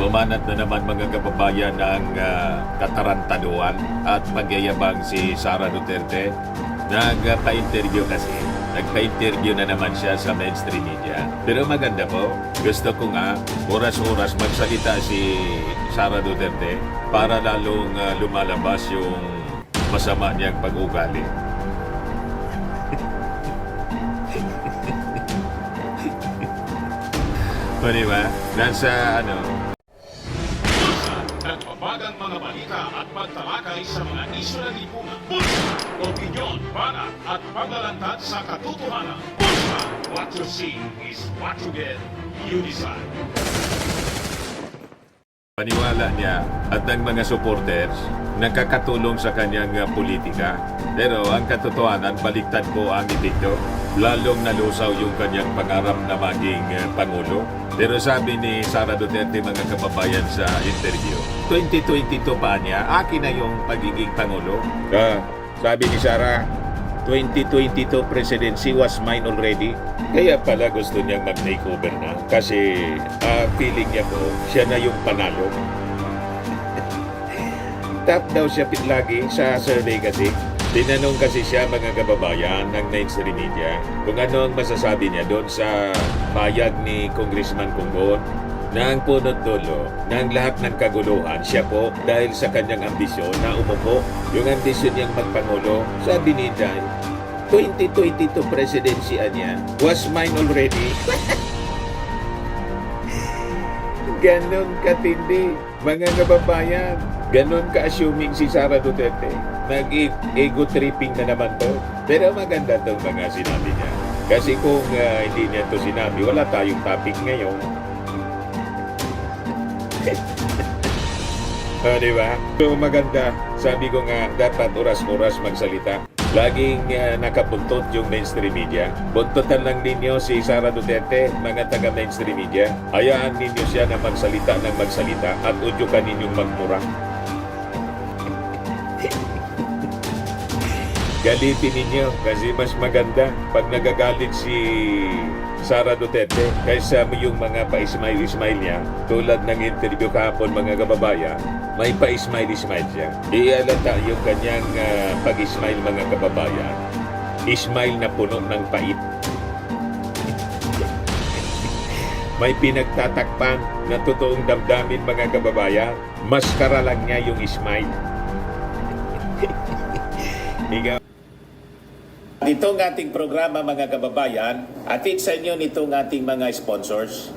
Bumanat na naman mga kababayan ng katarantaduan at pagyayabang si Sara Duterte. Nagpa-interview kasi. Nagpa-interview na naman siya sa mainstream media. Pero maganda po. Gusto ko nga oras-oras magsalita si Sara Duterte para lalong lumalabas yung masama niyang pag-ugali. O diba? Nasa Nagbabagang mga balita at pagtalakay sa mga isyu ng lipunan. Pulsa, opinyon, banat at paglalantad sa katotohanan. Pulsa, what you see is what you get. You decide. Paniwala niya at ng mga supporters nakakatulong sa kanyang politika. Pero ang katotohanan, baliktad po ang epekto. Lalong nalusaw yung kanyang pangarap na maging Pangulo. Pero sabi ni Sara Duterte mga kababayan sa interview, 2022 pa niya, akin na yung pagiging Pangulo. Sabi ni Sara, 2022 presidency was mine already. Kaya pala gusto niyang mag-takeover na. Kasi feeling niya po, siya na yung panalo. Top daw siya lagi sa survey kasi. Tinanong kasi siya mga kababayan ng mainstream media kung ano ang masasabi niya doon sa payag ni Congressman Kunggon na ang punot dulo ng lahat ng kaguluhan siya po dahil sa kanyang ambisyon na umupo. Yung ambisyon niyang magpangulo, sabi ni Dan, 2022 presidency niya was mine already. Ganon katindi, mga kababayan. Ganon ka-assuming si Sara Duterte. Nag-ego tripping na naman to. Pero maganda itong mga sinabi niya. Kasi kung hindi niya to sinabi, wala tayong topic ngayon. Diba? So maganda. Sabi ko nga, dapat oras-oras magsalita. Laging nakabuntot yung mainstream media. Buntotan lang ninyo si Sara Duterte, mga taga-mainstream media. Hayaan ninyo siya na magsalita ng magsalita at udyukan ninyong magmura. Galitin ninyo kasi mas maganda pag nagagalit si Sara Duterte kaysa yung mga pa-smile-smile niya tulad ng interview kahapon mga kababayan. May pa-smile-smile siya. Ialata yung kanyang pag-smile mga kababayan. Smile na puno ng pait. May pinagtatakpan na totoong damdamin mga kababayan. Maskara lang niya yung smile. Ikaw. Itong ating programa mga kababayan, atid sa inyo nitong ating mga sponsors.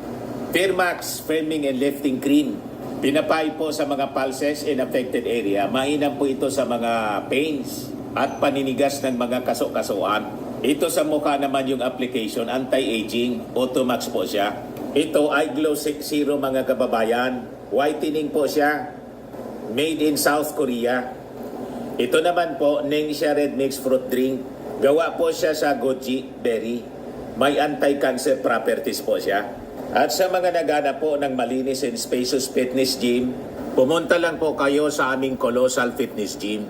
Firmax Firming and Lifting Cream. Pinapay po sa mga pulses in affected area. Mainam po ito sa mga pains at paninigas ng mga kaso-kasuan. Ito sa mukha naman yung application, anti-aging, Automax po siya. Ito ay Glow Zero mga kababayan. Whitening po siya. Made in South Korea. Ito naman po, Nengxia Red Mix Fruit Drink. Gawa po siya sa goji berry. May anti-cancer properties po siya. At sa mga naghanap po ng malinis and spacious fitness gym, pumunta lang po kayo sa aming Colossal Fitness Gym.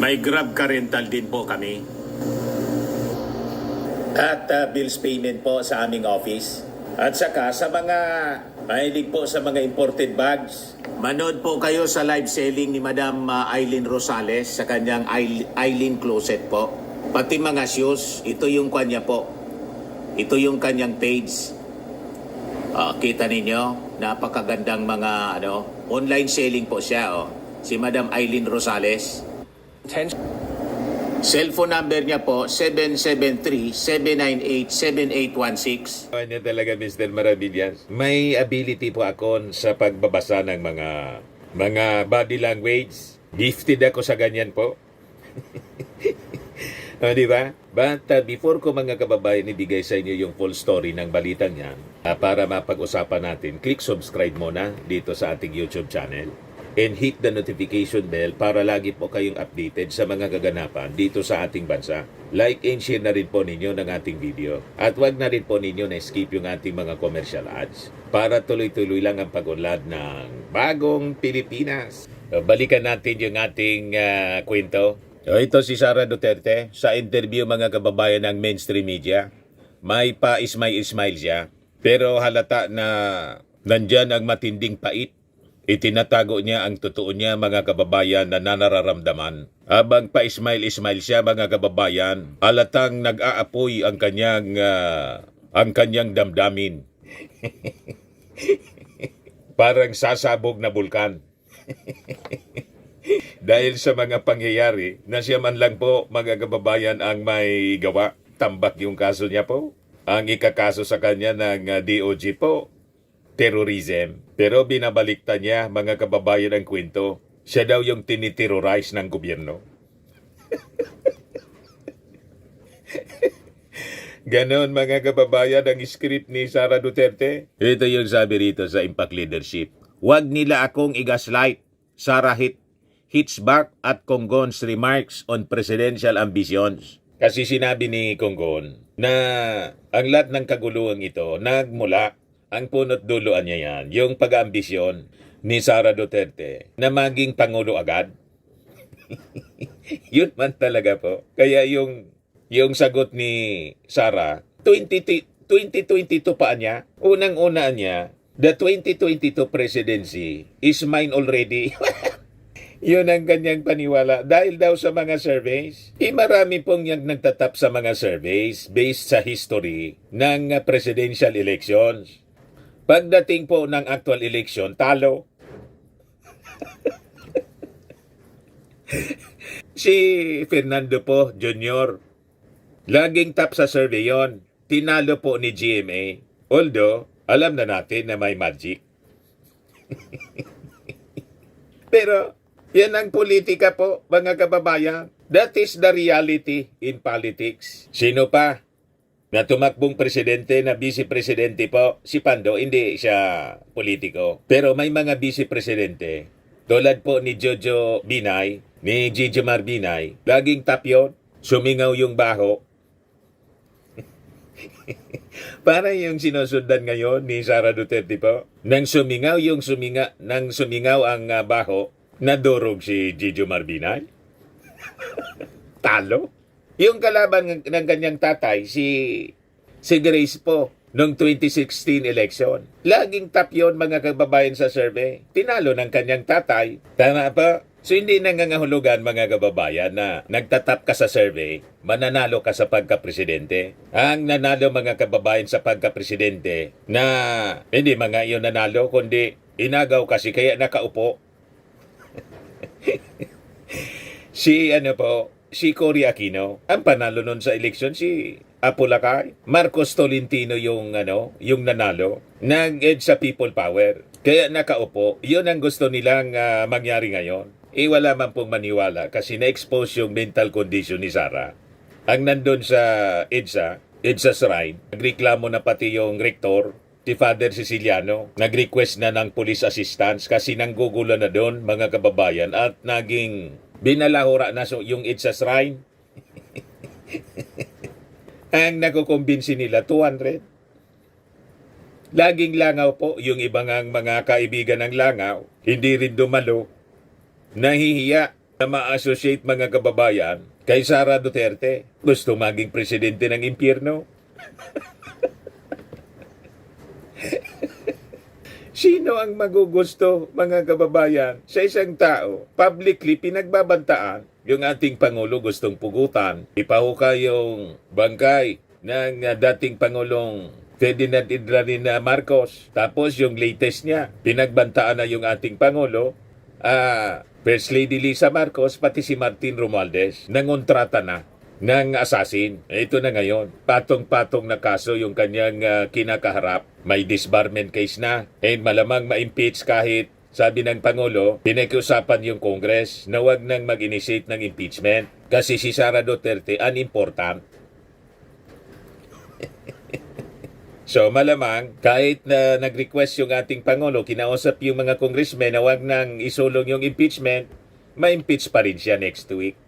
May Grab car rental din po kami. At bills payment po sa aming office. At saka sa mga mahilig po sa mga imported bags, manood po kayo sa live selling ni Madam Eileen Rosales sa kanyang Eileen Closet po. Pati mga shoes, ito yung kanya po. Ito yung kanyang page. Kita ninyo, napakagandang mga online selling po siya. Si Madam Eileen Rosales. Cellphone number niya po, 773-798-7816. Kanya talaga, Mr. Maravillas. May ability po ako sa pagbabasa ng mga body language. Gifted ako sa ganyan po. Di ba? But before ko mga kababayan ibigay sa inyo yung full story ng balitang yan, para mapag-usapan natin, click subscribe muna dito sa ating YouTube channel. And hit the notification bell para lagi po kayong updated sa mga kaganapan dito sa ating bansa. Like and share na rin po ninyo ng ating video. At wag na rin po ninyo na skip yung ating mga commercial ads para tuloy-tuloy lang ang pag-unlad ng bagong Pilipinas. Balikan natin yung ating kwento. Ito si Sara Duterte sa interview mga kababayan ng mainstream media. May pa-smile-smile siya. Pero halata na nandyan ang matinding pait. Itinatago niya ang totoo niya, mga kababayan, na nararamdaman. Habang pa-smile-smile siya, mga kababayan, halatang nag-aapoy ang kanyang damdamin. Parang sasabog na bulkan. Dahil sa mga pangyayari na siya man lang po, mga kababayan, ang may gawa. Tambak yung kaso niya po. Ang ikakaso sa kanya ng DOJ po, terrorism. Pero binabalikta niya, mga kababayan, ang kwento. Siya daw yung tiniterrorize ng gobyerno. Ganon, mga kababayan, ang script ni Sara Duterte. Ito yung sabi rito sa Impact Leadership. Huwag nila akong i-gaslight. Sara hits back at Conggon's remarks on presidential ambitions. Kasi sinabi ni Conggon na ang lahat ng kaguluhan ito nagmula, ang punot duloan niya yan, yung pag-ambisyon ni Sara Duterte na maging Pangulo agad. Yun man talaga po. Kaya yung sagot ni Sara, 2022 pa niya, unang-una niya, the 2022 presidency is mine already. Yun ang kanyang paniwala. Dahil daw sa mga surveys, marami pong yung nagtatap sa mga surveys based sa history ng presidential elections. Pagdating po ng actual election, talo. Si Fernando po, Jr., laging top sa survey yon. Tinalo po ni GMA. Although, alam na natin na may magic. Pero, yan ang politika po, mga kababayan. That is the reality in politics. Sino pa na tumakbong presidente na vice-presidente po? Si Pando, hindi siya politiko. Pero may mga vice-presidente, tulad po ni Jojo Binay, ni Jijomar Binay, laging top yun. Sumingaw yung baho. Para yung sinusundan ngayon ni Sara Duterte po, nang sumingaw ang baho, nadurog si Jijomar Binay. Talo. Yung kalaban ng kanyang tatay, si Grace po, noong 2016 election. Laging top yun, mga kababayan, sa survey. Tinalo ng kanyang tatay. Tama pa? So hindi nangangahulugan, mga kababayan, na nagtatap ka sa survey, mananalo ka sa pagka-presidente. Ang nanalo, mga kababayan, sa pagka-presidente, na hindi mga iyon nanalo, kundi inagaw kasi kaya nakaupo. Si Cory Aquino, ang panalo nun sa eleksyon, si Apo Lakay. Marcos Tolentino yung nanalo. Nag-edge sa people power. Kaya nakaupo. Yun ang gusto nilang mangyari ngayon. Wala man pong maniwala kasi na-expose yung mental condition ni Sara. Ang nandun sa EDSA Shrine, nagreklamo na pati yung rector, si Father Siciliano, nag-request na ng police assistance kasi nanggugulo na doon, mga kababayan, at naging binalahura na yung EDSA Shrine. Ang nakukumbinsi nila, 200. Laging langaw po, yung ibang mga kaibigan ng langaw, hindi rin dumalo, nahihiya na ma-associate, mga kababayan, kay Sara Duterte. Gusto maging presidente ng impyerno. Sino ang magugusto, mga kababayan, sa isang tao, publicly pinagbabantaan, yung ating Pangulo gustong pugutan, ipahukay yung bangkay ng dating Pangulong Ferdinand Idlarin Marcos. Tapos yung latest niya, pinagbantaan na yung ating Pangulo, First Lady Lisa Marcos, pati si Martin Romualdez, nangontrata na ng assassin. Ito na ngayon, patong-patong na kaso yung kanyang kinakaharap. May disbarment case na, and malamang ma-impeach kahit, sabi ng Pangulo, pinakiusapan yung Congress na wag nang mag-initiate ng impeachment kasi si Sara Duterte unimportant. So malamang, kahit na nag-request yung ating Pangulo, kinausap yung mga congressmen na wag nang isulong yung impeachment, ma-impeach pa rin siya next week.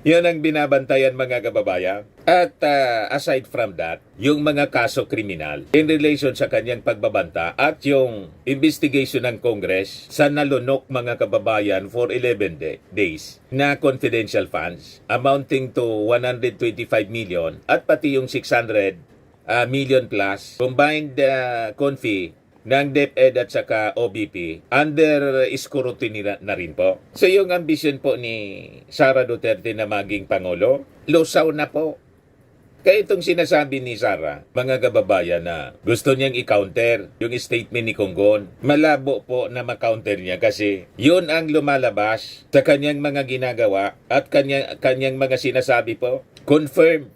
Yun ang binabantayan, mga kababayan. At aside from that, yung mga kaso kriminal in relation sa kanyang pagbabanta at yung investigation ng Congress sa nalunok, mga kababayan, for 11 days na confidential funds amounting to 125 million at pati yung 600 million plus combined confi ng DepEd at saka OBP under scrutiny na rin po. So yung ambisyon po ni Sara Duterte na maging Pangulo, lusaw na po. Kaya itong sinasabi ni Sara, mga kababayan, na gusto niyang i-counter yung statement ni Konggon, malabo po na ma-counter niya kasi yun ang lumalabas sa kanyang mga ginagawa at kanyang mga sinasabi po. Confirm.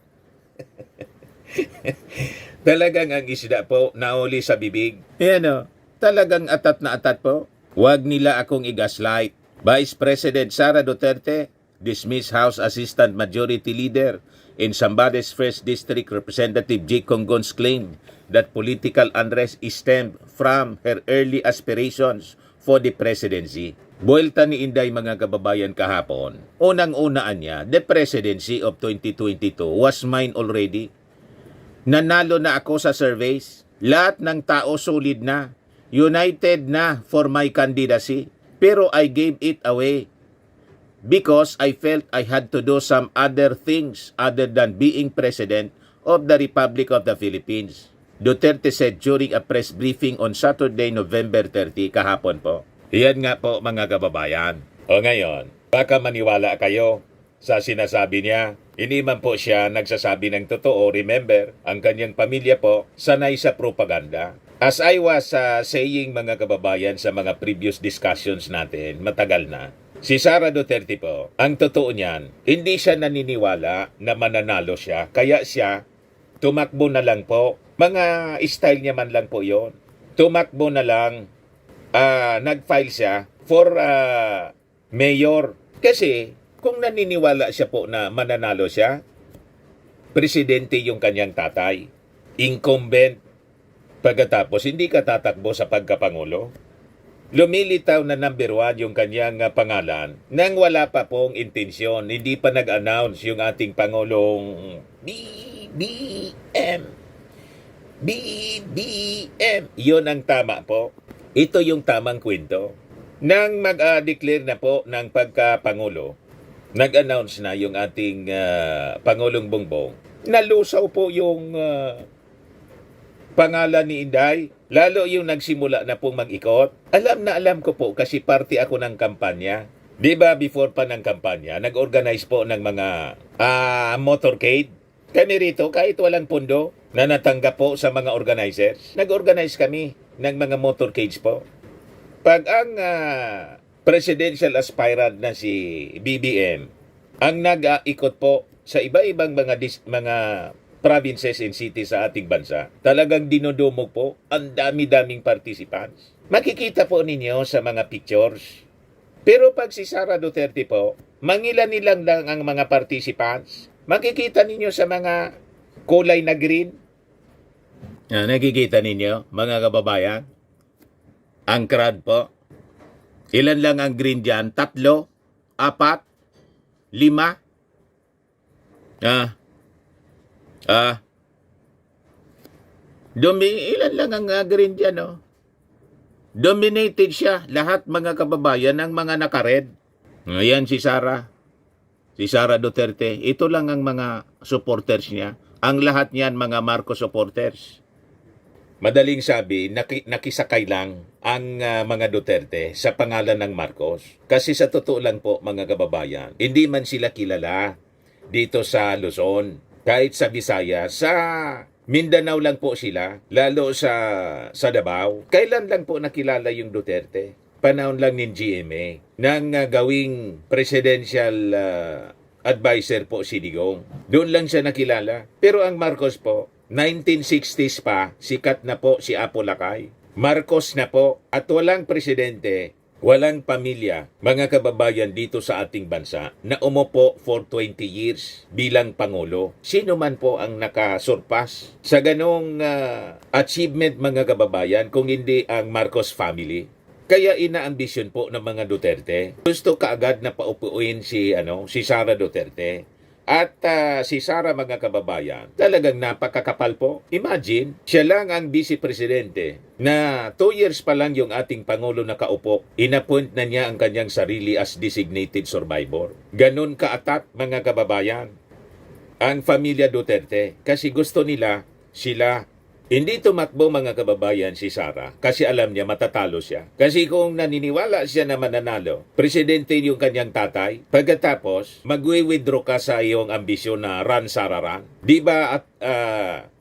Talagang ang isda po nauli sa bibig. Yan o, talagang atat na atat po. Huwag nila akong i-gaslight. Vice President Sara Duterte dismiss House Assistant Majority Leader in Zambales 1st District Representative J. Konggon's claim that political unrest is stemmed from her early aspirations for the presidency. Buwelta ni Inday, mga kababayan, kahapon. Unang-unaan niya, the presidency of 2022 was mine already. Nanalo na ako sa surveys. Lahat ng tao solid na. United na for my candidacy. Pero I gave it away because I felt I had to do some other things other than being President of the Republic of the Philippines. Duterte said during a press briefing on Saturday, November 30, kahapon po. Iyan nga po, mga kababayan. O ngayon, baka maniwala kayo sa sinasabi niya. Hindi man po siya nagsasabi ng totoo. Remember, ang kanyang pamilya po sanay sa propaganda. As I was saying, mga kababayan, sa mga previous discussions natin, matagal na, si Sara Duterte po, ang totoo niyan, hindi siya naniniwala na mananalo siya. Kaya siya, tumakbo na lang po. Mga style niya man lang po yon. Tumakbo na lang, nag-file siya for mayor. Kasi, kung naniniwala siya po na mananalo siya, presidente yung kanyang tatay, incumbent, pagkatapos hindi ka tatakbo sa pagkapangulo. Lumilitaw na number 1 yung kanyang pangalan nang wala pa pong intensyon. Hindi pa nag-announce yung ating Pangulong BBM. Yun ang tama po. Ito yung tamang kwento. Nang mag-declare na po ng pagkapangulo, nag-announce na yung ating Pangulong Bongbong. Nalusaw po yung pangalan ni Inday. Lalo yung nagsimula na pong mag-ikot. Alam na alam ko po kasi party ako ng kampanya. Di ba before pa ng kampanya, nag-organize po ng mga motorcade. Kami rito, kahit walang pundo, na natanggap po sa mga organizers, nag-organize kami ng mga motorcades po. Pag ang presidential aspirant na si BBM, ang nag-ikot po sa iba-ibang mga provinces and cities sa ating bansa, talagang dinodumog po ang dami-daming participants. Makikita po ninyo sa mga pictures. Pero pag si Sara Duterte po, mangilan-ilan lang ang mga participants. Makikita ninyo sa mga kulay na green. Nakikita ninyo, mga kababayan? Ang crowd po. Ilan lang ang green dyan? 3, 4, 5. Ilan lang ang green dyan, no? Dominated siya. Lahat, mga kababayan, ng mga nakared. Ayan si Sara. Si Sara Duterte. Ito lang ang mga supporters niya. Ang lahat niyan, mga Marcos supporters. Madaling sabi, nakisakay lang ang mga Duterte sa pangalan ng Marcos. Kasi sa totoo lang po, mga kababayan, hindi man sila kilala dito sa Luzon. Kahit sa Visayas, sa Mindanao lang po sila, lalo sa Davao. Kailan lang po nakilala yung Duterte? Panahon lang ng GMA, nang gawing presidential advisor po si Digong. Doon lang siya nakilala. Pero ang Marcos po, 1960s pa, sikat na po si Apo Lakay. Marcos na po, at walang presidente, walang pamilya, mga kababayan dito sa ating bansa na umupo for 20 years bilang Pangulo. Sino man po ang nakasurpas sa ganong achievement, mga kababayan, kung hindi ang Marcos family? Kaya inaambisyon po ng mga Duterte. Gusto kaagad na paupuin si Sara Duterte. At si Sara, mga kababayan, talagang napakakapal po. Imagine, siya lang ang vice-presidente na 2 years pa lang yung ating Pangulo nakaupo. Inappoint na niya ang kanyang sarili as designated survivor. Ganon kaatat, mga kababayan, ang pamilya Duterte. Kasi gusto nila sila. Hindi tumakbo mga kababayan si Sara kasi alam niya matatalo siya. Kasi kung naniniwala siya na mananalo, presidente yung kanyang tatay, pagkatapos magwi-withdraw ka sa iyong ambisyon na run Sara run. Di ba at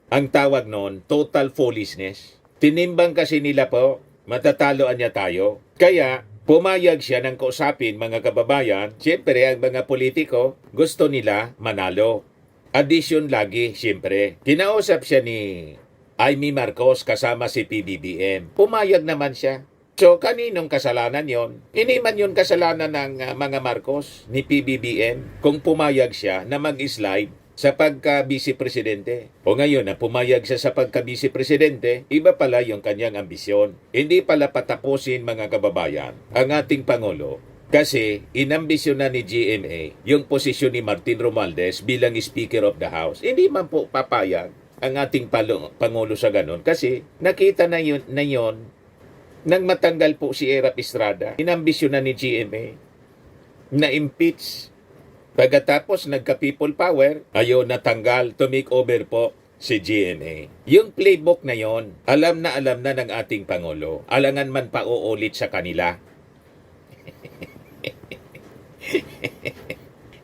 ang tawag noon, total foolishness. Tinimbang kasi nila po, matataloan niya tayo. Kaya pumayag siya ng kausapin mga kababayan. Siyempre ang mga politiko gusto nila manalo. Addition lagi, siyempre. Kinausap siya ni Amy Marcos kasama si PBBM. Pumayag naman siya. So, kaninong kasalanan yon? Hindi man yun kasalanan ng mga Marcos ni PBBM kung pumayag siya na mag-slide sa pagka-vice presidente. O ngayon na pumayag siya sa pagka-vice presidente, iba pala yung kanyang ambisyon. Hindi pala patapusin mga kababayan ang ating Pangulo kasi inambisyon na ni GMA yung posisyon ni Martin Romualdez bilang Speaker of the House. Hindi man po papayag ang ating Pangulo sa ganon kasi nakita na yun nang matanggal po si Erap Estrada. Inambisyon na ni GMA na impeach. Pagkatapos nagka-people power, ayaw natanggal to make over po si GMA. Yung playbook na yon, alam na ng ating Pangulo. Alangan man pa uulit sa kanila.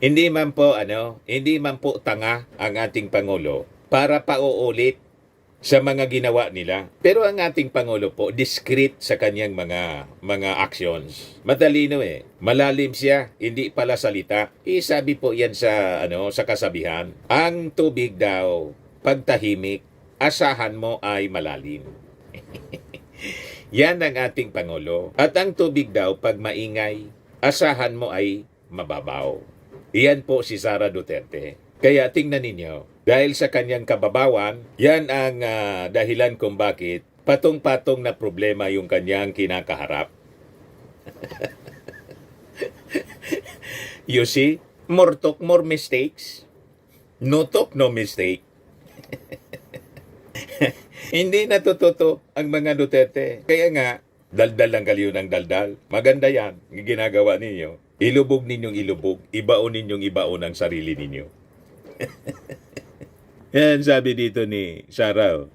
Hindi man po tanga ang ating Pangulo para pauulit sa mga ginawa nila. Pero ang ating Pangulo po, discreet sa kanyang mga actions. Matalino malalim siya, hindi pala salita. Sabi po yan sa kasabihan, ang tubig daw, pagtahimik, asahan mo ay malalim. Yan ang ating Pangulo. At ang tubig daw, pag maingay, asahan mo ay mababaw. Iyan po si Sara Duterte. Kaya tingnan ninyo, dahil sa kanyang kababawan, yan ang dahilan kung bakit patong-patong na problema yung kanyang kinakaharap. You see, more talk, more mistakes. No talk, no mistake. Hindi natututo ang mga Duterte. Kaya nga, daldal lang kayo ng daldal. Maganda yan, ginagawa ninyo. Ilubog ninyong ilubog, ibaon ninyong ibaon ang sarili ninyo. Yan sabi dito ni Sara.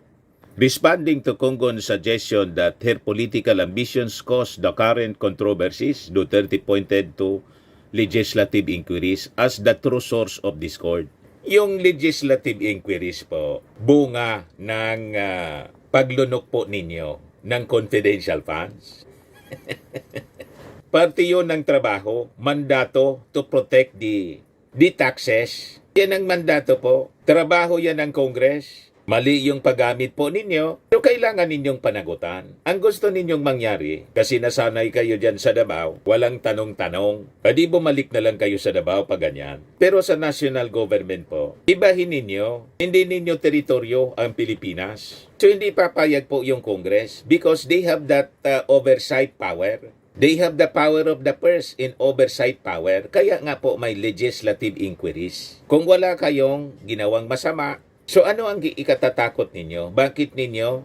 Responding to Congon's suggestion that her political ambitions caused the current controversies, Duterte pointed to legislative inquiries as the true source of discord. Yung legislative inquiries po, bunga ng paglunok po ninyo ng confidential funds. Parte yun ng trabaho, mandato to protect the taxes. Yan ang mandato po. Trabaho yan ng Congress. Mali yung paggamit po ninyo, pero kailangan ninyong panagutan. Ang gusto ninyong mangyari, kasi nasanay kayo dyan sa Davao, walang tanong-tanong. Pwede bumalik na lang kayo sa Davao pag ganyan. Pero sa national government po, ibahin ninyo, hindi ninyo teritoryo ang Pilipinas. So hindi papayag po yung Congress because they have that oversight power. They have the power of the purse in oversight power. Kaya nga po may legislative inquiries. Kung wala kayong ginawang masama, so ano ang ikatatakot ninyo? Bakit ninyo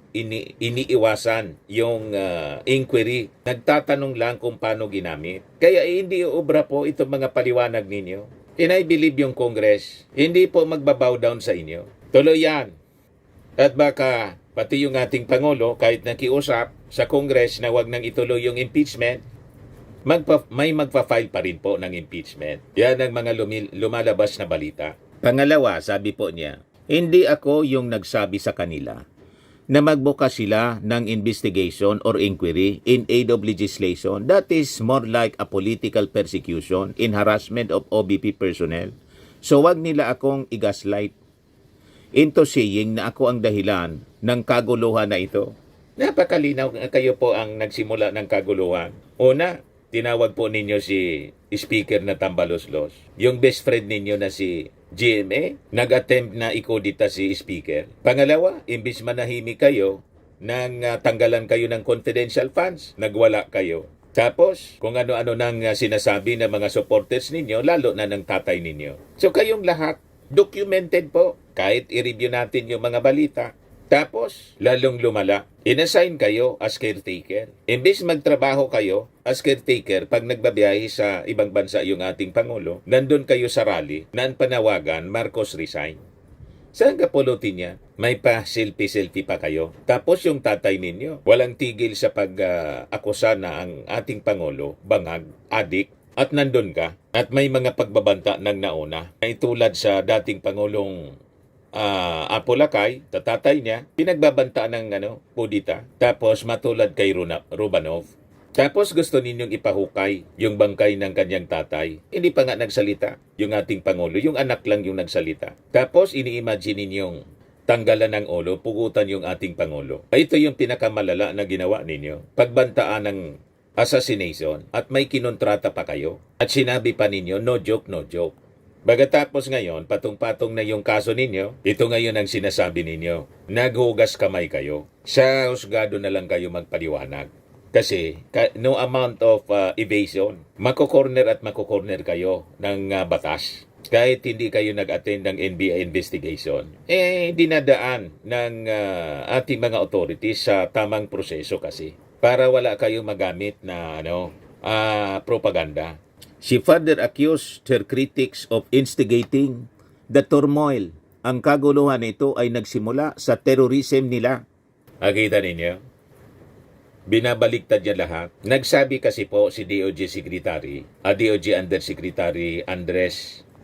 iniiwasan yung inquiry? Nagtatanong lang kung paano ginamit. Kaya hindi uubra po itong mga paliwanag ninyo. And I believe yung Congress, hindi po magbabow down sa inyo. Tuloy yan. At baka pati yung ating Pangulo, kahit nakiusap sa Congress na wag nang ituloy yung impeachment, may magpa-file pa rin po ng impeachment. Yan ang mga lumalabas na balita. Pangalawa, sabi po niya, hindi ako yung nagsabi sa kanila na magbukas sila ng investigation or inquiry in aid of legislation. That is more like a political persecution in harassment of OBP personnel. So wag nila akong i-gaslight into saying na ako ang dahilan ng kaguluhan na ito. Napakalinaw kayo po ang nagsimula ng kaguluhan. Una, tinawag po ninyo si Speaker na Tambaloslos. Yung best friend ninyo na si GMA, nag-attempt na ikodita si Speaker. Pangalawa, imbis manahimik kayo, nang tanggalan kayo ng confidential funds, nagwala kayo. Tapos, kung ano-ano nang sinasabi ng mga supporters ninyo, lalo na ng tatay ninyo. So kayong lahat, documented po, kahit i-review natin yung mga balita. Tapos, lalong lumala. Inassign kayo as caretaker. Imbis magtrabaho kayo as caretaker pag nagbabiyahe sa ibang bansa yung ating Pangulo, nandun kayo sa rally na ang panawagan, Marcos resign. Saan ka pulutin niya? May pa selfie pa kayo. Tapos yung tatay ninyo, walang tigil sa pag-akusa na ang ating Pangulo, bangag, adik, at nandun ka. At may mga pagbabanta ng nauna. Ay tulad sa dating Pangulong Apo Lakay, tatay niya, pinagbabantaan ng pudita. Tapos matulad kay Rubanov. Tapos gusto ninyong ipahukay yung bangkay ng kanyang tatay. Hindi pa nga nagsalita yung ating Pangulo. Yung anak lang yung nagsalita. Tapos ini-imagine ninyong tanggalan ng ulo, pugutan yung ating Pangulo. Ito yung pinakamalala na ginawa ninyo. Pagbantaan ng assassination at may kinontrata pa kayo. At sinabi pa ninyo, no joke, no joke. Bagatapos ngayon, patong-patong na yung kaso ninyo, ito ngayon ang sinasabi ninyo. Naghugas kamay kayo. Sa husgado na lang kayo magpaliwanag. Kasi no amount of evasion, mako-corner at mako-corner kayo ng batas. Kahit hindi kayo nag-attend ng NBI investigation, dinadaan ng ating mga authorities sa tamang proseso kasi para wala kayo magamit na propaganda. She further accused her critics of instigating the turmoil. Ang kaguluhan nito ay nagsimula sa terrorism nila. Nakita ninyo? Binabaliktad niya lahat. Nagsabi kasi po si DOJ DOJ Undersecretary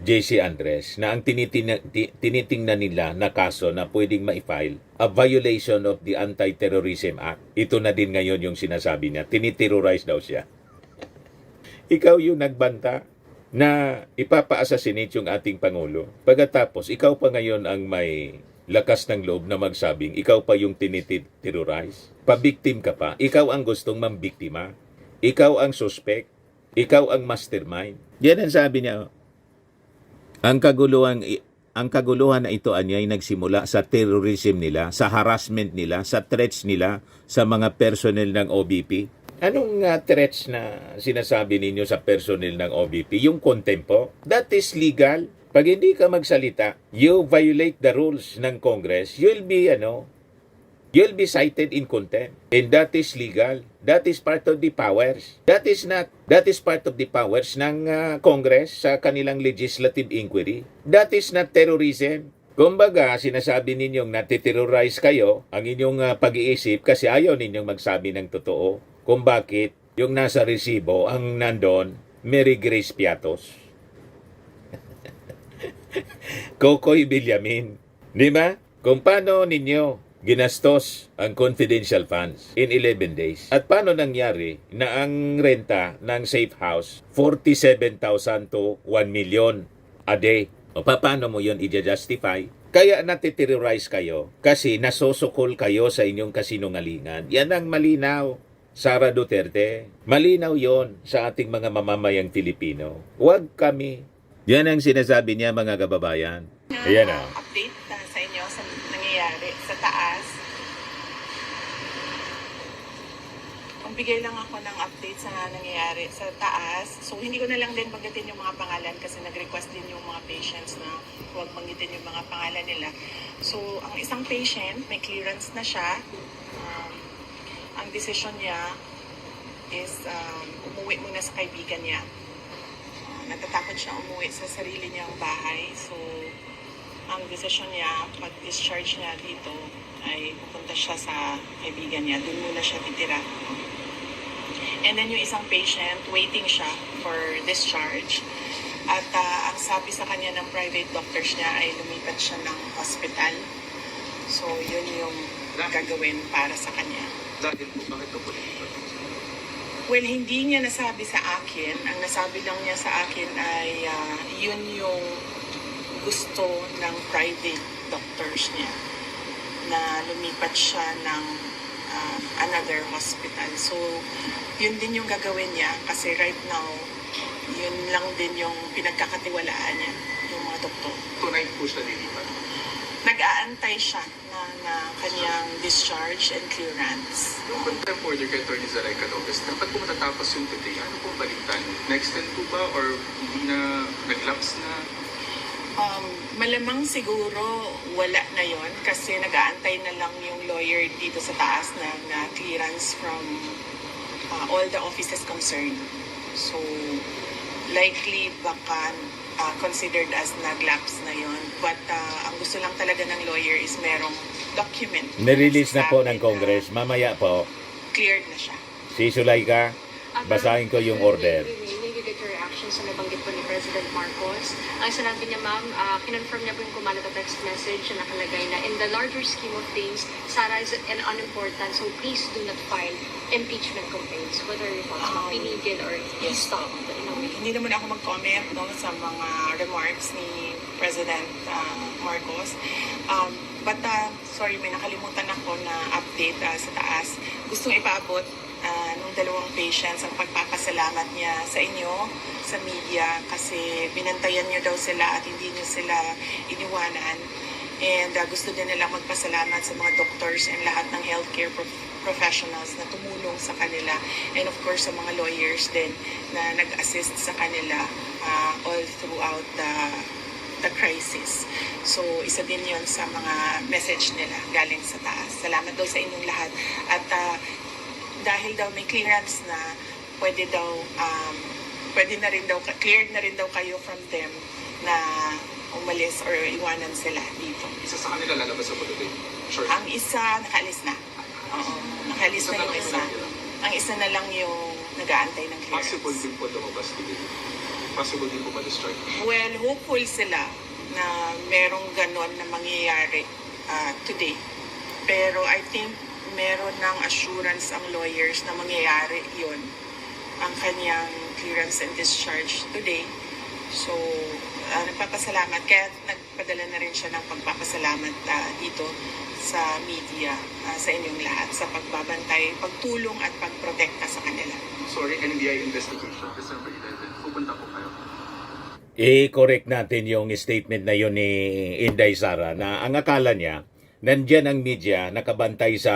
J.C. Andres, na ang tinitingnan nila na kaso na pwedeng ma-file, a violation of the Anti-Terrorism Act. Ito na din ngayon yung sinasabi niya. Tiniterrorize daw siya. Ikaw yung nagbanta na ipapa-assassinate yung ating Pangulo. Pagkatapos, ikaw pa ngayon ang may lakas ng loob na magsabing ikaw pa yung tiniterrorize. Pabiktim ka pa. Ikaw ang gustong mambiktima. Ikaw ang suspect. Ikaw ang mastermind. Yan ang sabi niya. Ang kaguluhan na ito ay nagsimula sa terrorism nila, sa harassment nila, sa threats nila sa mga personnel ng OBP. Anong threats na sinasabi ninyo sa personnel ng OBP? Yung contempt, that is legal. Pag hindi ka magsalita, you violate the rules ng Congress, you'll be cited in contempt. And that is legal. That is part of the powers. That is part of the powers ng Congress sa kanilang legislative inquiry. That is not terrorism. Kumbaga, sinasabi ninyong natiterrorize kayo ang inyong pag-iisip kasi ayaw ninyong magsabi ng totoo kung bakit yung nasa resibo ang nandon, Mary Grace Piatos. Kokoy Villamin. Di ba? Kung paano ninyo ginastos ang confidential funds in 11 days. At paano nangyari na ang renta ng safe house 47,000 to 1 million a day. O paano mo yun i-justify? Kaya natiterrorize kayo kasi nasosokol kayo sa inyong kasinungalingan. Yan ang malinaw. Sara Duterte, malinaw yon sa ating mga mamamayang Pilipino. Huwag kami. Yan ang sinasabi niya, mga kababayan. Ayan na. Update sa inyo sa nangyayari sa taas. Magbigay lang ako ng update sa nangyayari sa taas. So, hindi ko na lang din banggitin yung mga pangalan kasi nag-request din yung mga patients na huwag banggitin yung mga pangalan nila. So, ang isang patient, may clearance na siya. Ang decision niya is umuwi muna sa kaibigan niya. Natatakot siya umuwi sa sarili niyang bahay. So, ang decision niya, pag-discharge niya dito, ay pupunta siya sa kaibigan niya. Doon muna siya titira. And then yung isang patient, waiting siya for discharge. At ang sabi sa kanya ng private doctors niya ay lumipat siya ng hospital. So, yun yung gagawin para sa kanya. Dahil po, bakit ito po dito? Well, hindi niya nasabi sa akin. Ang nasabi lang niya sa akin ay yun yung gusto ng private doctors niya na lumipat siya ng another hospital. So, yun din yung gagawin niya kasi right now, yun lang din yung pinagkakatiwalaan niya, yung mga doktor. Tunay po siya lilipat. Nag-aantay siya na kanyang discharge and clearance. Yung contempt order kay Atty. Zalaika Lopez, dapat po matatapos yung today. Ano po balikan? Na-extend po ba or hindi na nag-lapse na? Malamang siguro wala na yon kasi nag-aantay na lang yung lawyer dito sa taas na clearance from all the offices concerned. So, likely baka considered as nag-lapse na yon. But ang gusto lang talaga ng lawyer is merong document. Nirelease na po ng Sabi na Congress. Mamaya po, Cleared na siya. si Sulaika, basahin ko yung order. May we get your reaction sa nabanggit po ni President Marcos. Ang sinabi niya, ma'am, kinonfirm niya po yung kumalat na text message na nakalagay na in the larger scheme of things, Sara is an unimportant, so please do not file impeachment complaints. What are your thoughts, ma'am? Pinigil or stop in a way? Hindi naman ako mag-comment no, sa mga remarks ni President Marcos. But sorry, may nakalimutan ako na update sa taas. Gustong ipaabot nung dalawang patients ang pagpapasalamat niya sa inyo, sa media, kasi binantayan niyo daw sila at hindi niyo sila iniwanan. And gusto din nilang magpasalamat sa mga doctors and lahat ng healthcare professionals na tumulong sa kanila. And of course, sa mga lawyers din na nag-assist sa kanila all throughout the crisis. So, isa din yon sa mga message nila galing sa taas. Salamat daw sa inyong lahat. At dahil daw may clearance na, pwede na rin daw, cleared na rin daw kayo from them na umalis or iwanan sila dito. Isa sa kanila lalabas sa today. Sure. Ang isa, nakaalis na. Oo, nakaalis na yung isa. Ang isa na lang yung nag-aantay ng clearance. Possible din po lumabas today. Possible din po ma-discharge. Well, hopeful sila na merong ganon na mangyayari today. Pero I think meron ng assurance ang lawyers na mangyayari yon, ang kanyang clearance and discharge today. So, nagpapasalamat. Kaya nagpadala na rin siya ng pagpapasalamat dito sa media, sa inyong lahat, sa pagbabantay, pagtulong at pagprotekta sa kanila. Sorry, NBI investigation, December 11. Pupunta po kayo. I-correct natin yung statement na yun ni Inday Sara na ang akala niya, nandyan ang media nakabantay sa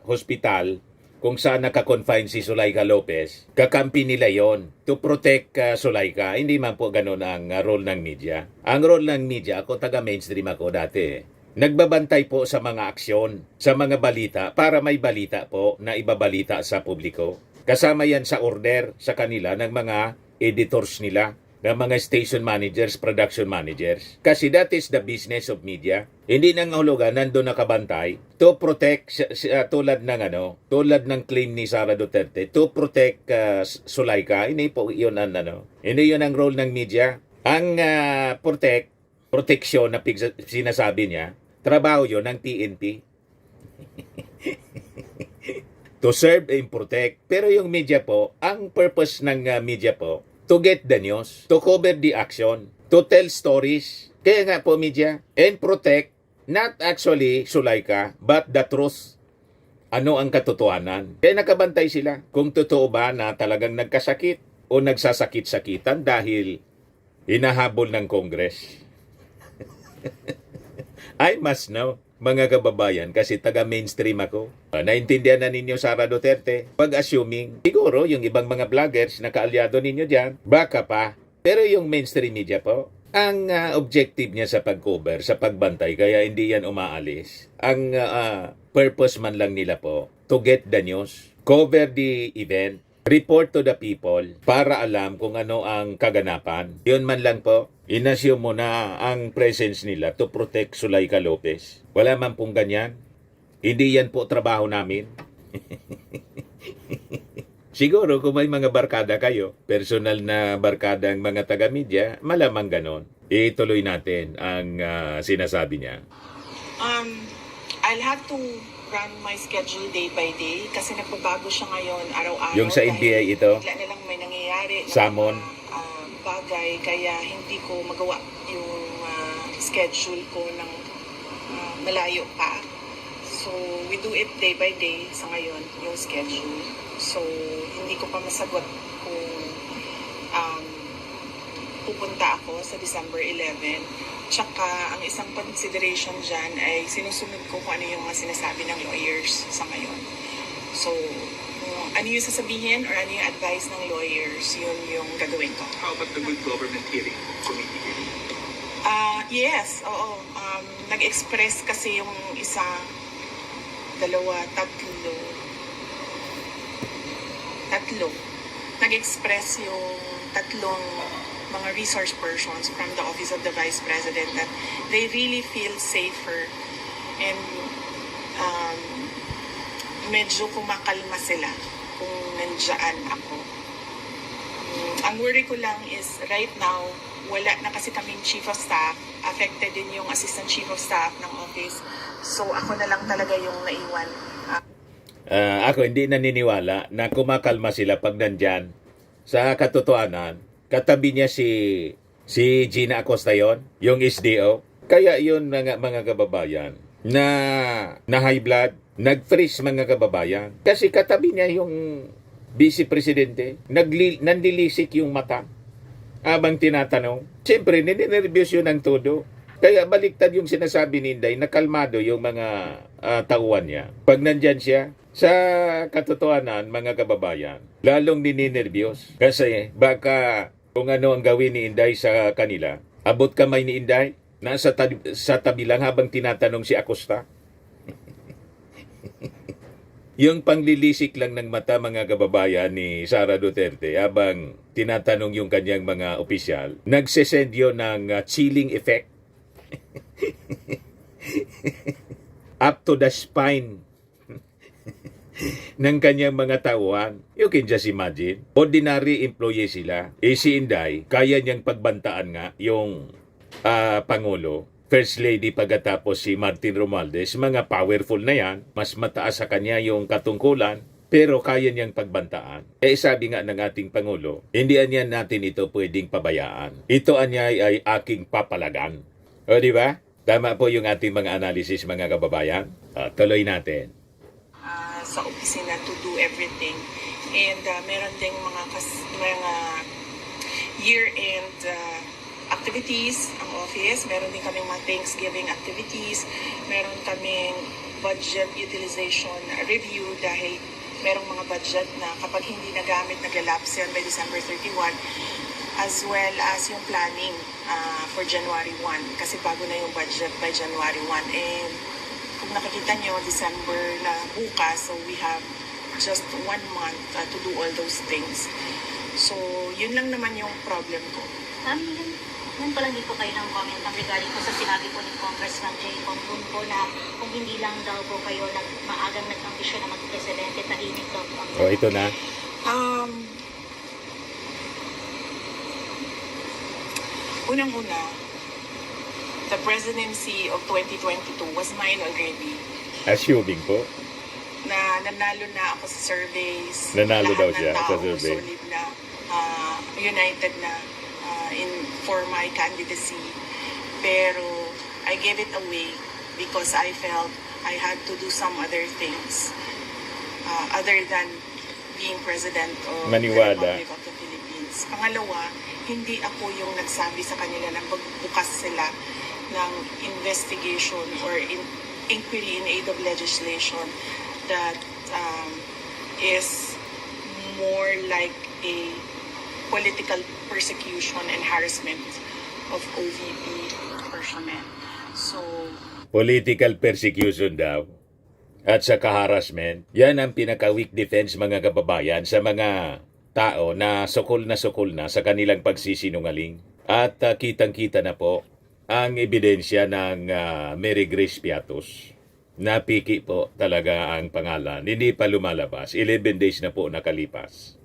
hospital kung saan naka-confine si Sulaika Lopez. Kakampi nila yon to protect Sulaika. Hindi man po ganun ang role ng media. Ang role ng media, ako taga-mainstream ako dati. Nagbabantay po sa mga aksyon, sa mga balita, para may balita po na ibabalita sa publiko. Kasama yan sa order sa kanila ng mga editors nila, ng mga station managers, production managers. Kasi that is the business of media. Hindi nangahulugan nandun nakabantay to protect tulad ng claim ni Sara Duterte to protect Sulaika. Hindi po yun hindi yun ang role ng media. Ang protection na sinasabi niya, trabaho yun ng PNP. To serve and protect. Pero yung media po, ang purpose ng media po, to get the news, to cover the action, to tell stories. Kaya nga po media, and protect, not actually Sulaika, but the truth. Ano ang katotohanan? Kaya nakabantay sila kung totoo ba na talagang nagkasakit o nagsasakit-sakitan dahil hinahabol ng Congress. I must know, mga kababayan, kasi taga-mainstream ako. Naintindihan na ninyo Sara Duterte. Pag-assuming, siguro yung ibang mga vloggers na kaalyado ninyo dyan, baka pa. Pero yung mainstream media po, ang objective niya sa pag-cover, sa pagbantay, kaya hindi yan umaalis. Ang purpose man lang nila po, to get the news, cover the event, report to the people, para alam kung ano ang kaganapan. Yun man lang po. Inassume mo na ang presence nila to protect Sulaika Lopez. Wala man pong ganyan. Hindi yan po trabaho namin. Siguro kung may mga barkada kayo, personal na barkada ang mga taga-media, malamang ganon. Ituloy natin ang sinasabi niya. I'll have to run my schedule day by day kasi nagbabago siya ngayon araw-araw. Yung sa NBI ito? Bigla na lang may nangyayari. Salmon? Bagay, kaya hindi ko magawa yung schedule ko ng malayo pa. So, we do it day by day sa ngayon, yung schedule. So, hindi ko pa masagot kung pupunta ako sa December 11. Tsaka, ang isang consideration dyan ay sinusunod ko kung ano yung mga sinasabi ng lawyers sa ngayon. So, ano yung sasabihin or ano yung advice ng lawyers, yun yung gagawin ko. How about the Good Government Hearing Committee? Yes, oo. Nag-express kasi yung isa, dalawa, tatlo. Nag-express yung tatlong mga resource persons from the Office of the Vice President that they really feel safer and medyo kumakalma sila kung nandiyan ako. Ang worry ko lang is right now, wala na kasi kaming Chief of Staff. Affected din yung Assistant Chief of Staff ng office. So ako na lang talaga yung naiwan. Ako hindi naniniwala na kumakalma sila pag nandyan. Sa katotohanan, katabi niya si Gina Acosta yon, yung SDO. Kaya yun mga kababayan na high blood, nag-freeze mga kababayan. Kasi katabi niya yung Vice Presidente, nandilisik yung mata habang tinatanong. Siyempre, ninenervyos yun ang todo. Kaya baliktad yung sinasabi ni Inday, nakalmado yung mga tauhan niya. Pag nandyan siya, sa katotohanan, mga kababayan, lalong ninenervyos. Kasi baka kung ano ang gawin ni Inday sa kanila, abot kamay ni Inday, nasa sa tabi lang habang tinatanong si Acosta. Yung panglilisik lang ng mata mga kababayan ni Sara Duterte habang tinatanong yung kanyang mga opisyal, nagsesend yun ng chilling effect up to the spine ng kanyang mga tauhan. You can just imagine, ordinary employee sila. Si Inday, kaya niyang pagbantaan nga yung Pangulo, First Lady pagkatapos si Martin Romualdez, mga powerful na yan, mas mataas sa kanya yung katungkulan, pero kaya niyang pagbantaan. Sabi nga ng ating Pangulo, hindi anyan natin ito pwedeng pabayaan. Ito anyay ay aking papalagan. O di ba? Tama po yung ating mga analysis mga kababayan. Tuloy natin. Sa opisina to do everything. And meron ding mga year-end activities ang office. Meron din kaming mga Thanksgiving activities. Meron kaming budget utilization review dahil merong mga budget na kapag hindi nagamit, naglalapse yan by December 31, as well as yung planning for January 1 kasi bago na yung budget by January 1. And kung nakikita nyo, December na bukas, so we have just 1 month to do all those things. So, yun lang naman yung problem ko. Nun pa lang dito kayo ng comment regarding po sa sinabi po ni Congressman Jay Congun po na kung hindi lang daw po kayo maagang nag-ambisyon na mag-presidente, tahimik daw po. Ito na. Unang-una, the presidency of 2022 was mine already. Assuming po. Na nanalo na ako sa surveys. Nanalo daw Lahat siya ng sa tao survey. solid na, united na for my candidacy. Pero I gave it away because I felt I had to do some other things other than being president of Maniwala. the Republic of the Philippines. Pangalawa, hindi ako yung nagsabi sa kanila na magbukas sila ng investigation or inquiry in aid of legislation that is more like a political persecution and harassment of OVP personnel. So, Political persecution daw. At sa harassment, yan ang pinaka-weak defense mga kababayan sa mga tao na sukol na sa kanilang pagsisinungaling. At kitang-kita na po ang ebidensya ng Mary Grace Piatos. Napiki po talaga ang pangalan. Hindi pa lumalabas. 11 days na po nakalipas.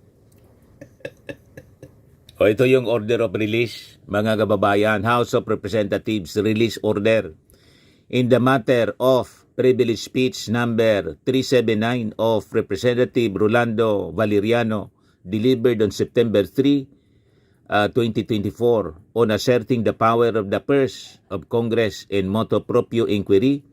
Ito yung order of release, mga kababayan. House of Representatives Release Order. In the matter of privilege speech number 379 of Representative Rolando Valeriano, delivered on September 3, 2024, on asserting the power of the purse of Congress in motu proprio inquiry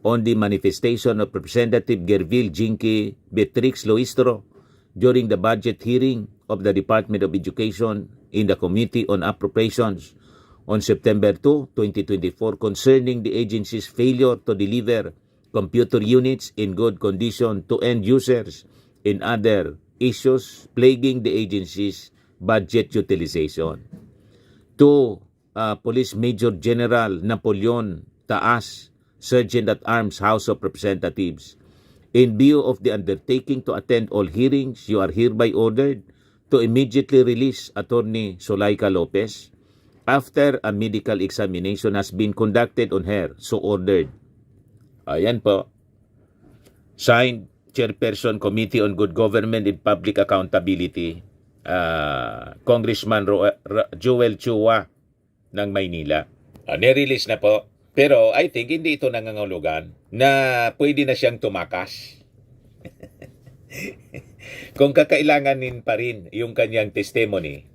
on the manifestation of Representative Gervil Jinky Beatrix Loistro during the budget hearing of the Department of Education in the Committee on Appropriations on September 2, 2024 concerning the agency's failure to deliver computer units in good condition to end users and other issues plaguing the agency's budget utilization. To Police Major General Napoleon Taas, Sergeant at Arms, House of Representatives, in view of the undertaking to attend all hearings, you are hereby ordered to immediately release Attorney Zulaika Lopez after a medical examination has been conducted on her, so ordered. Ayan po. Signed, Chairperson Committee on Good Government and Public Accountability, Congressman Joel Chua ng Maynila. Nirelease na po. Pero I think hindi ito nangangahulugan na pwede na siyang tumakas. Kung kakailanganin pa rin yung kanyang testimony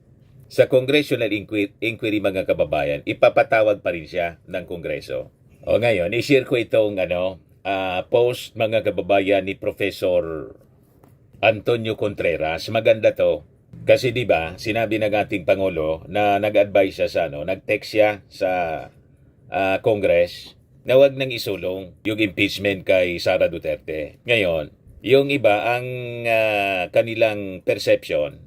sa congressional inquiry mga kababayan, ipapatawag pa rin siya ng Kongreso. O ngayon, i-share ko itong post mga kababayan ni Professor Antonio Contreras. Maganda to. Kasi 'di ba, sinabi ng ating pangulo na nag-advise siya sa nag-text siya sa Congress na wag nang isulong yung impeachment kay Sara Duterte. Ngayon, yung iba ang kanilang perception,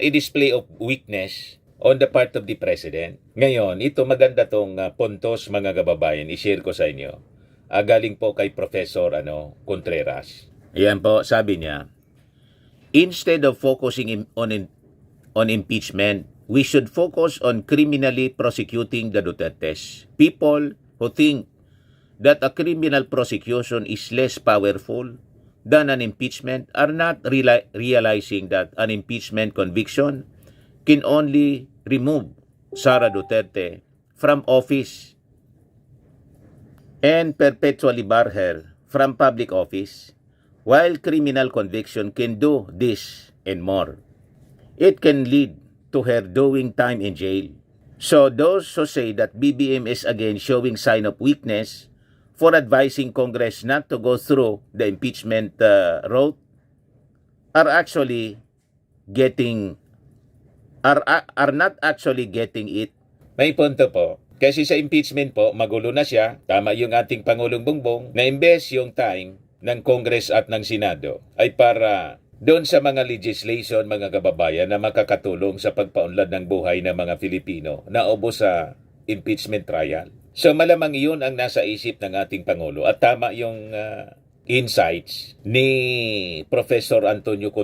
i-display of weakness on the part of the President. Ngayon, ito maganda tong puntos mga kababayan, i-share ko sa inyo. Galing po kay Professor Contreras. Ayan po, sabi niya, instead of focusing on impeachment, we should focus on criminally prosecuting the Dutertes. People who think that a criminal prosecution is less powerful than an impeachment are not realizing that an impeachment conviction can only remove Sara Duterte from office and perpetually bar her from public office, while criminal conviction can do this and more. It can lead to her doing time in jail. So those who say that BBM is again showing sign of weakness for advising Congress not to go through the impeachment route are not actually getting it. May punto po. Kasi sa impeachment po, magulo na siya. Tama yung ating Pangulong Bongbong na imbes yung time ng Congress at ng Senado ay para doon sa mga legislation, mga kababayan, na makakatulong sa pagpaunlad ng buhay ng mga Filipino na ubo sa impeachment trial. So malamang iyon ang nasa isip ng ating Pangulo at tama yung insights ni Professor Antonio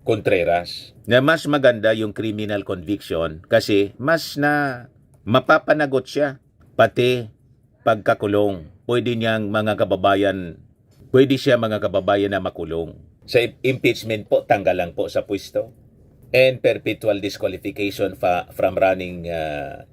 Contreras na mas maganda yung criminal conviction kasi mas na mapapanagot siya pati pagkakulong. Pwede siya mga kababayan na makulong. Sa impeachment po, tanggal lang po sa pwesto and perpetual disqualification from running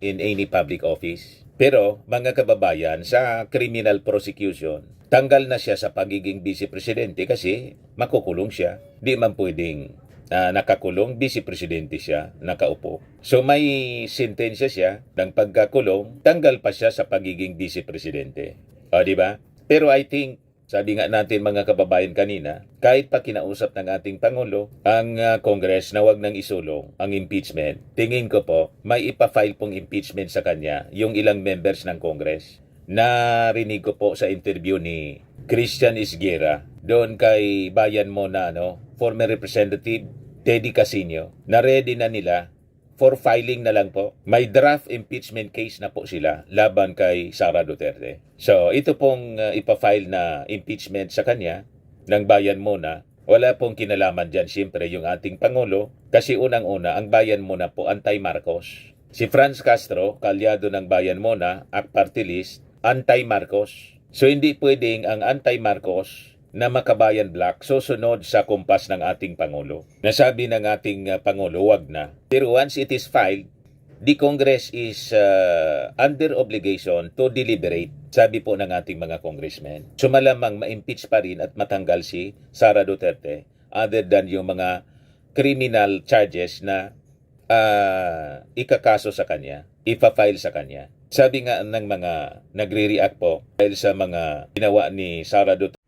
in any public office. Pero mga kababayan, sa criminal prosecution, tanggal na siya sa pagiging vice-presidente kasi makukulong siya. Di man pwedeng nakakulong, vice-presidente siya, nakaupo. So may sentensya siya ng pagkakulong, tanggal pa siya sa pagiging vice-presidente. O, di ba? Pero I think, sabi nga natin mga kababayan kanina, kahit pa kinausap ng ating Pangulo ang Congress na wag nang isulong ang impeachment, tingin ko po may ipa-file pong impeachment sa kanya yung ilang members ng Congress. Narinig ko po sa interview ni Christian Isguera doon kay Bayan mo na former Representative Teddy Casino, na ready na nila for filing na lang po. May draft impeachment case na po sila laban kay Sara Duterte. So, ito pong ipafile na impeachment sa kanya ng Bayan Muna, wala pong kinalaman dyan siyempre yung ating Pangulo kasi unang-una, ang Bayan Muna po anti-Marcos. Si Franz Castro, kalyado ng Bayan Muna, party list, anti-Marcos. So, hindi pwedeng ang anti-Marcos na Makabayan Black susunod sa kumpas ng ating Pangulo. Nasabi ng ating Pangulo, wag na. Pero once it is filed, the Congress is under obligation to deliberate, sabi po ng ating mga congressmen. So malamang ma-impeach pa rin at matanggal si Sara Duterte other than yung mga criminal charges na ikakaso sa kanya, ipa-file sa kanya. Sabi nga ng mga nagre-react po dahil sa mga ginawa ni Sara Duterte